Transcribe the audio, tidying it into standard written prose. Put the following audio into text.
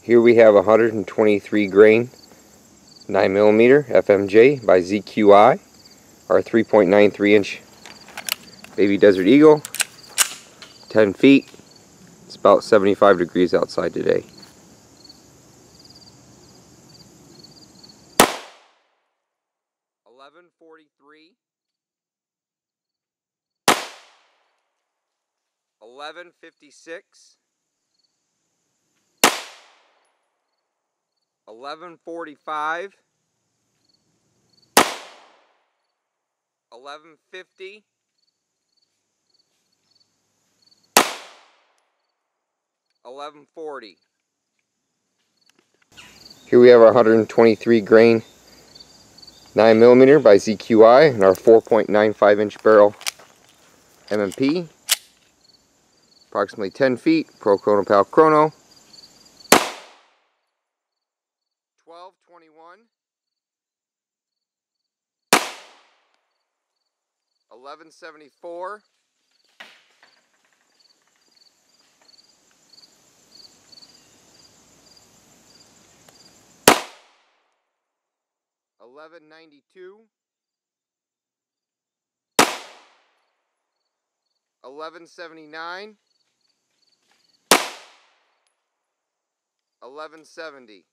Here we have 123 grain 9mm FMJ by ZQi, our 3.93 inch baby Desert Eagle, 10 feet. It's about 75 degrees outside today. $11.43, $11.56, $11.45, $11.50, $11.40. Here we have our 123 grain 9mm by ZQi and our 4.95 inch barrel M&P. Approximately 10 feet, Pro Chronopal chrono. 12:21, 11:74, 11:92, 11:79, 11:70.